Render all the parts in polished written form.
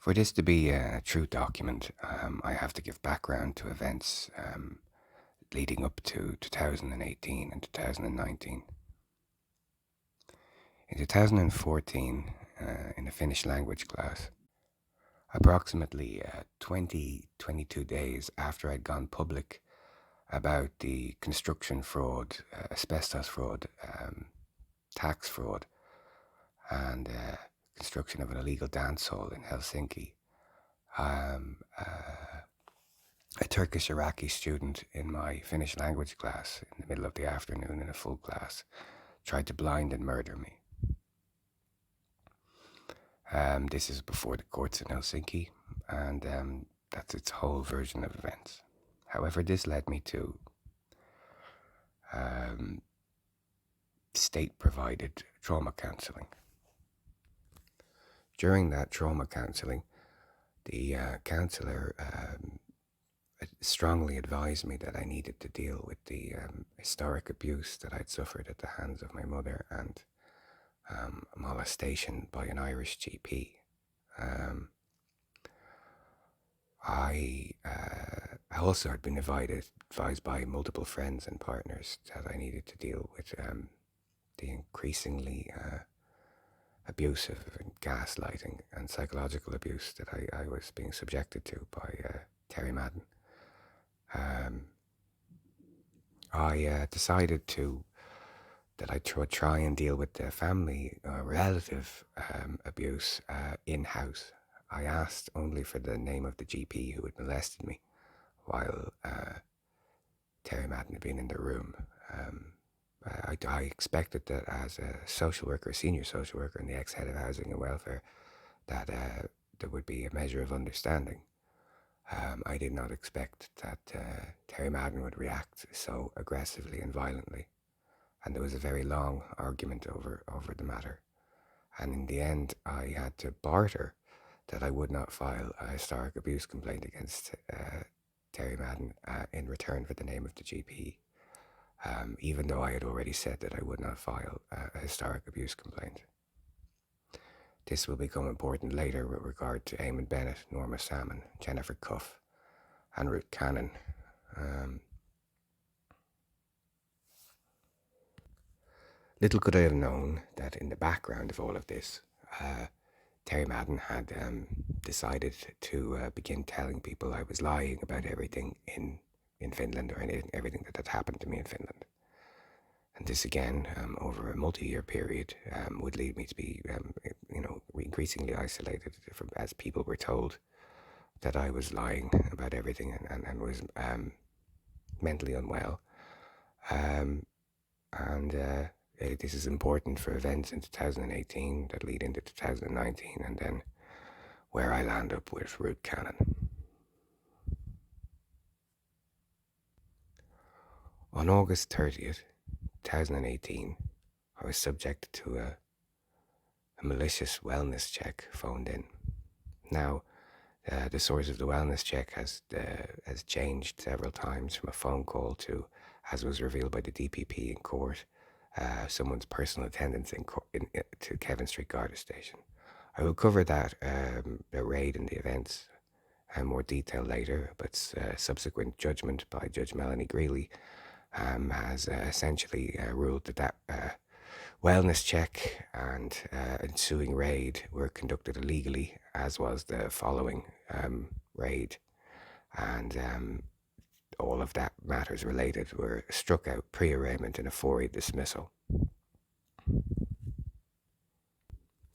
For this to be a true document, I have to give background to events leading up to 2018 and 2019. In 2014, in a Finnish language class, approximately 22 days after I'd gone public about the construction fraud, asbestos fraud, tax fraud, and construction of an illegal dance hall in Helsinki, a Turkish Iraqi student in my Finnish language class in the middle of the afternoon in a full class tried to blind and murder me. This is before the courts in Helsinki, and that's its whole version of events. However, this led me to state-provided trauma counselling. During that trauma counselling, the counsellor strongly advised me that I needed to deal with the historic abuse that I'd suffered at the hands of my mother and molestation by an Irish GP. I also had been advised by multiple friends and partners that I needed to deal with the increasingly abusive and gaslighting and psychological abuse that I was being subjected to by Terry Madden. I decided that I would try and deal with the family relative abuse in-house. I asked only for the name of the GP who had molested me while Terry Madden had been in the room. I expected that as a social worker, senior social worker and the ex-head of housing and welfare, that there would be a measure of understanding. I did not expect that Terry Madden would react so aggressively and violently. And there was a very long argument over the matter. And in the end, I had to barter that I would not file a historic abuse complaint against Terry Madden in return for the name of the GP, even though I had already said that I would not file a historic abuse complaint. This will become important later with regard to Eamonn Bennett, Norma Sammon, Jennifer Cuffe, and Ruth Cannon. Little could I have known that in the background of all of this, Terry Madden had decided to begin telling people I was lying about everything in Finland, or everything that had happened to me in Finland. And this again, over a multi-year period, would lead me to be, increasingly isolated, as people were told that I was lying about everything and was mentally unwell. This is important for events in 2018 that lead into 2019, and then where I land up with Ruth Cannon. On August 30th, 2018, I was subjected to a malicious wellness check phoned in. Now, the source of the wellness check has changed several times from a phone call to, as was revealed by the DPP in court, someone's personal attendance to Kevin Street Garda station. I will cover that the raid and the events in more detail later, but subsequent judgment by Judge Melanie Greeley has essentially ruled that wellness check and ensuing raid were conducted illegally, as was the following raid, and all of that matters related were struck out pre-arraignment in a 4A dismissal.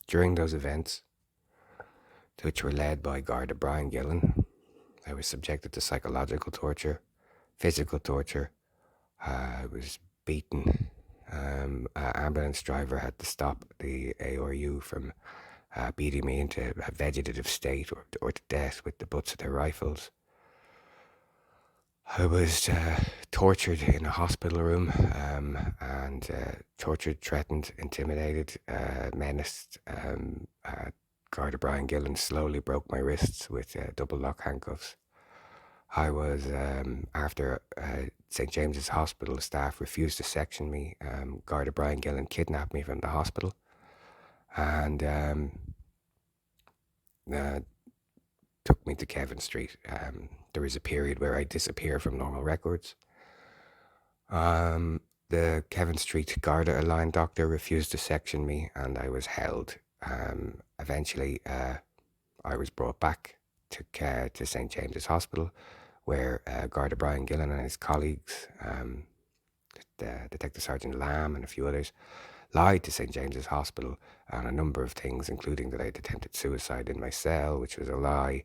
During those events, which were led by Garda Brian Gillen, I was subjected to psychological torture, physical torture. I was beaten. An ambulance driver had to stop the ARU from beating me into a vegetative state or to death with the butts of their rifles. I was tortured in a hospital room and tortured, threatened, intimidated, menaced. Garda Brian Gillen slowly broke my wrists with double lock handcuffs. I was, after St. James's Hospital staff refused to section me, Garda Brian Gillen kidnapped me from the hospital and took me to Kevin Street. There was a period where I disappeared from normal records. The Kevin Street Garda aligned doctor refused to section me, and I was held. Eventually, I was brought back to St James's Hospital, where Garda Brian Gillen and his colleagues, Detective Sergeant Lamb and a few others, lied to St James's Hospital on a number of things, including that I'd attempted suicide in my cell, which was a lie.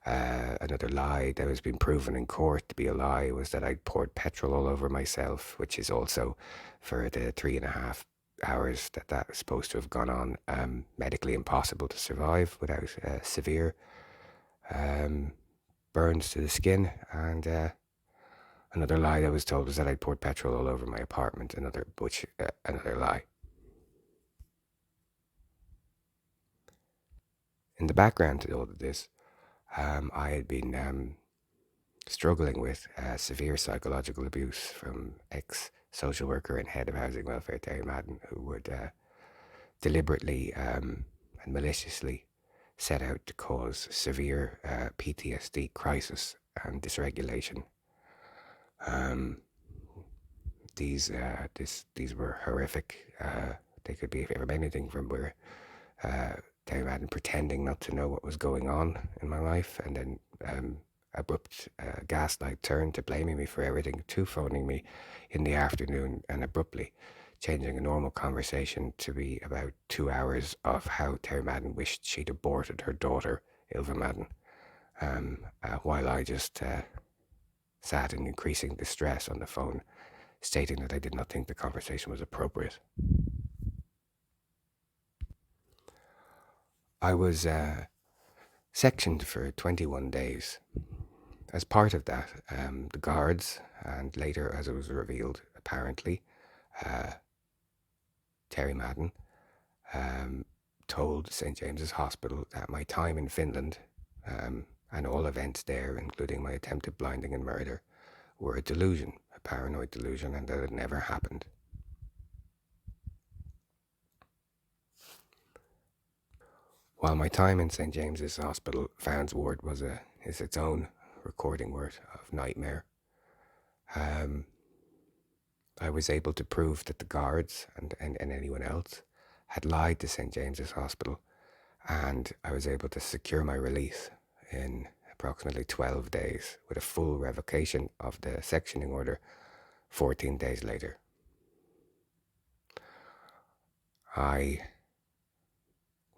Another lie that has been proven in court to be a lie was that I'd poured petrol all over myself, which is also, for the 3.5 hours that was supposed to have gone on, medically impossible to survive without severe burns to the skin. And another lie that was told was that I'd poured petrol all over my apartment. Another lie. In the background to all of this, I had been struggling with severe psychological abuse from ex-social worker and head of housing welfare Terry Madden, who would deliberately and maliciously set out to cause severe PTSD crisis and dysregulation. These were horrific. They could be from anything from where Terry Madden pretending not to know what was going on in my life, and then abrupt gaslight turn to blaming me for everything, to phoning me in the afternoon and abruptly changing a normal conversation to be about 2 hours of how Terry Madden wished she'd aborted her daughter, Ilva Madden, while I just sat in increasing distress on the phone, stating that I did not think the conversation was appropriate. I was sectioned for 21 days. As part of that, the guards, and later, as it was revealed, apparently, Terry Madden told St James's Hospital that my time in Finland and all events there, including my attempted blinding and murder, were a delusion, a paranoid delusion, and that it never happened. While my time in St James's Hospital, Found's ward is its own recording word of nightmare. I was able to prove that the guards and anyone else had lied to St James's Hospital, and I was able to secure my release in approximately 12 days with a full revocation of the sectioning order 14 days later.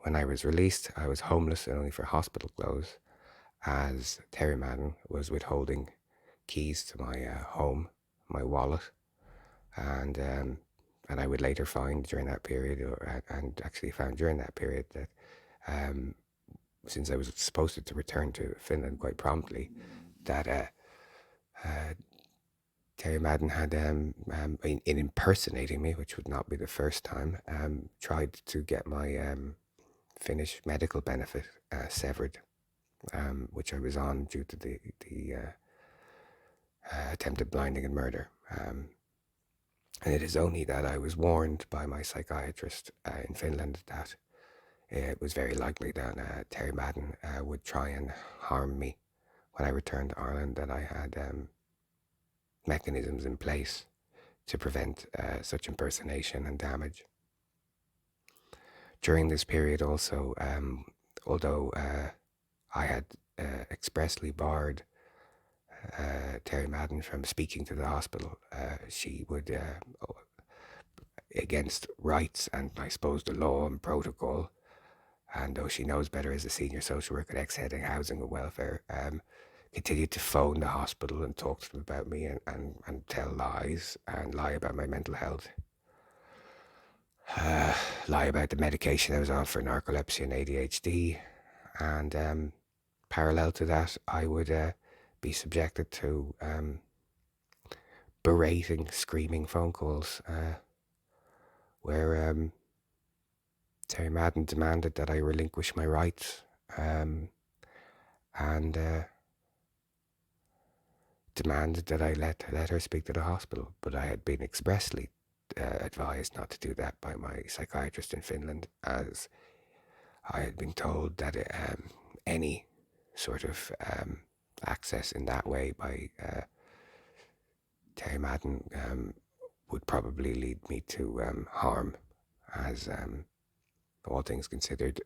When I was released, I was homeless and only for hospital clothes, as Terry Madden was withholding keys to my home, my wallet, and I would later find during that period, and actually found during that period, that since I was supposed to return to Finland quite promptly, that Terry Madden had, in impersonating me, which would not be the first time, tried to get my Finnish medical benefit severed, which I was on due to the attempted blinding and murder. And it is only that I was warned by my psychiatrist in Finland that it was very likely that Terry Madden would try and harm me when I returned to Ireland, that I had mechanisms in place to prevent such impersonation and damage. During this period also, although I had expressly barred Terry Madden from speaking to the hospital, she would, against rights and I suppose the law and protocol, and though she knows better as a senior social worker, ex-head of housing and welfare, continued to phone the hospital and talk to them about me and tell lies and lie about my mental health. Lie about the medication I was on for narcolepsy and ADHD, and parallel to that, I would be subjected to berating, screaming phone calls where Terry Madden demanded that I relinquish my rights, and demanded that I let her speak to the hospital. But I had been expressly advised not to do that by my psychiatrist in Finland, as I had been told that any sort of access in that way by Terry Madden would probably lead me to harm, as all things considered,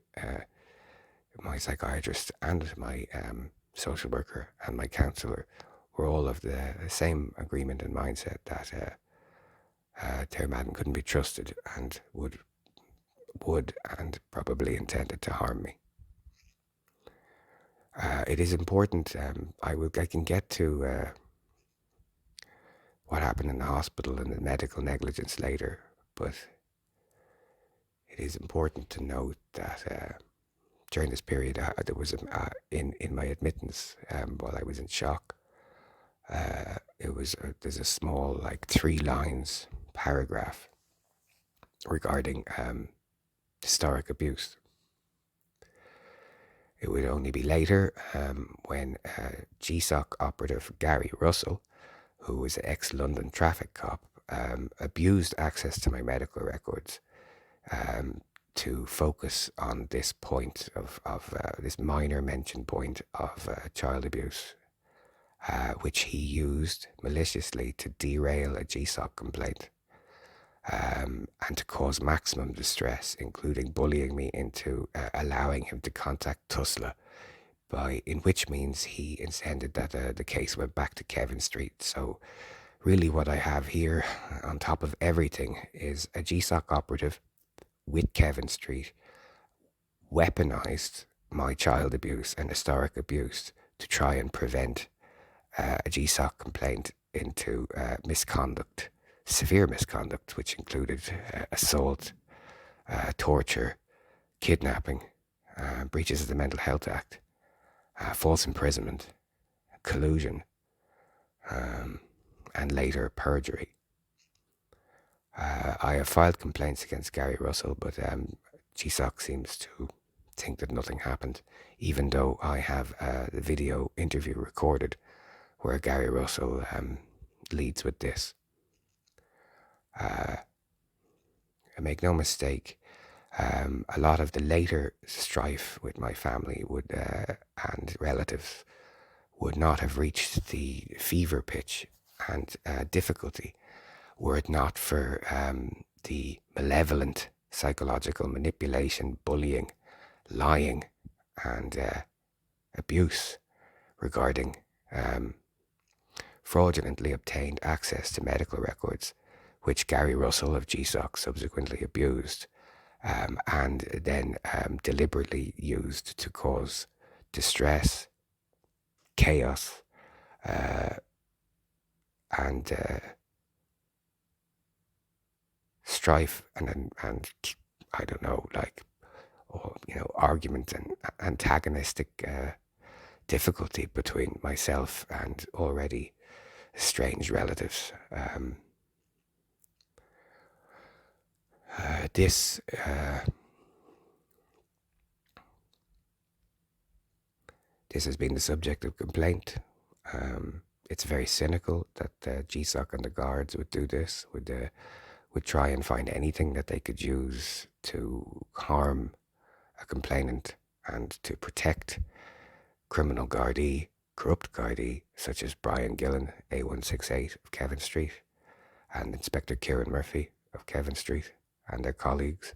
my psychiatrist and my social worker and my counsellor were all of the same agreement and mindset that Terry Madden couldn't be trusted and would and probably intended to harm me. It is important. I can get to what happened in the hospital and the medical negligence later, but it is important to note that during this period, there was in my admittance while I was in shock. There's a small, like 3 lines paragraph regarding historic abuse. It would only be later when GSOC operative Gary Russell, who was an ex-London traffic cop, abused access to my medical records to focus on this point of this minor mentioned point of child abuse, which he used maliciously to derail a GSOC complaint and to cause maximum distress, including bullying me into allowing him to contact Tusla, in which means he intended that the case went back to Kevin Street. So really what I have here on top of everything is a GSOC operative with Kevin Street weaponized my child abuse and historic abuse to try and prevent a GSOC complaint into misconduct, severe misconduct, which included assault, torture, kidnapping, breaches of the Mental Health Act, false imprisonment, collusion, and later perjury. I have filed complaints against Gary Russell, but GSOC seems to think that nothing happened, even though I have the video interview recorded where Gary Russell leads with this. Make no mistake, a lot of the later strife with my family and relatives would not have reached the fever pitch and difficulty were it not for the malevolent psychological manipulation, bullying, lying, and abuse regarding fraudulently obtained access to medical records, which Gary Russell of GSOC subsequently abused and then deliberately used to cause distress, chaos, and strife and I don't know, argument and antagonistic difficulty between myself and already estranged relatives. This has been the subject of complaint. It's very cynical that GSOC and the guards would do this, would try and find anything that they could use to harm a complainant and to protect criminal Gardaí, corrupt Gardaí, such as Brian Gillen, A168 of Kevin Street, and Inspector Kieran Murphy of Kevin Street, and their colleagues.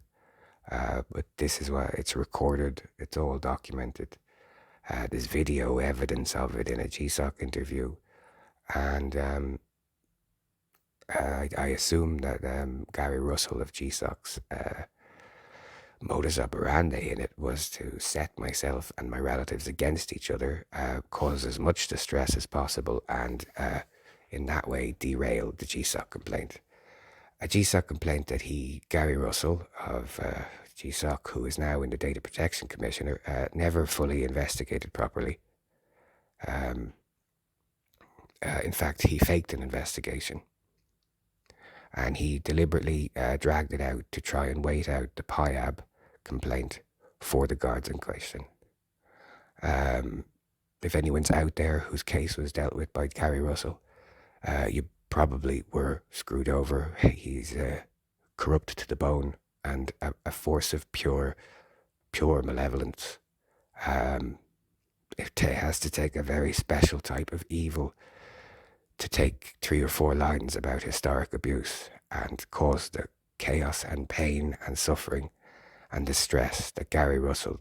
But this is what it's recorded, it's all documented. There's video evidence of it in a GSOC interview, and I assume that Gary Russell of GSOC's modus operandi in it was to set myself and my relatives against each other, cause as much distress as possible, and in that way derail the GSOC complaint. A GSOC complaint that Gary Russell of GSOC, who is now in the Data Protection Commissioner, never fully investigated properly. In fact, he faked an investigation. And he deliberately dragged it out to try and wait out the PIAB complaint for the guards in question. If anyone's out there whose case was dealt with by Gary Russell, you probably were screwed over. He's corrupt to the bone and a force of pure malevolence. it has to take a very special type of evil to take 3 or 4 lines about historic abuse and cause the chaos and pain and suffering and distress that Gary Russell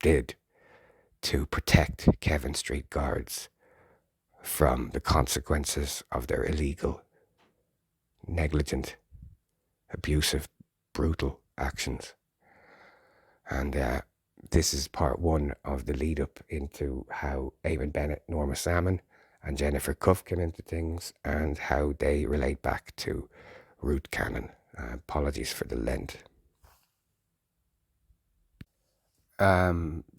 did to protect Kevin Street guards from the consequences of their illegal, negligent, abusive, brutal actions. And this is part 1 of the lead up into how Eamonn Bennett, Norma Sammon and Jennifer Cuffe came into things and how they relate back to Ruth Cannon. Apologies for the length.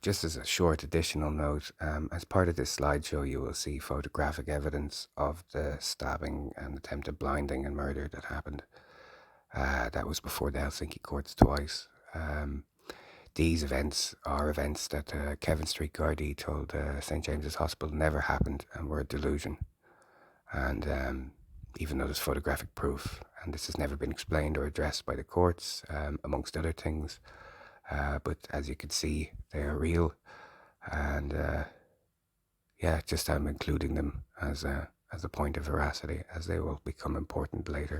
Just as a short additional note, as part of this slideshow you will see photographic evidence of the stabbing and attempted blinding and murder that happened. That was before the Helsinki courts twice. These events are events that Kevin Street Gardaí told St. James's Hospital never happened and were a delusion. And even though there's photographic proof, and this has never been explained or addressed by the courts, amongst other things, but as you can see, they are real, and just I'm including them as a point of veracity, as they will become important later.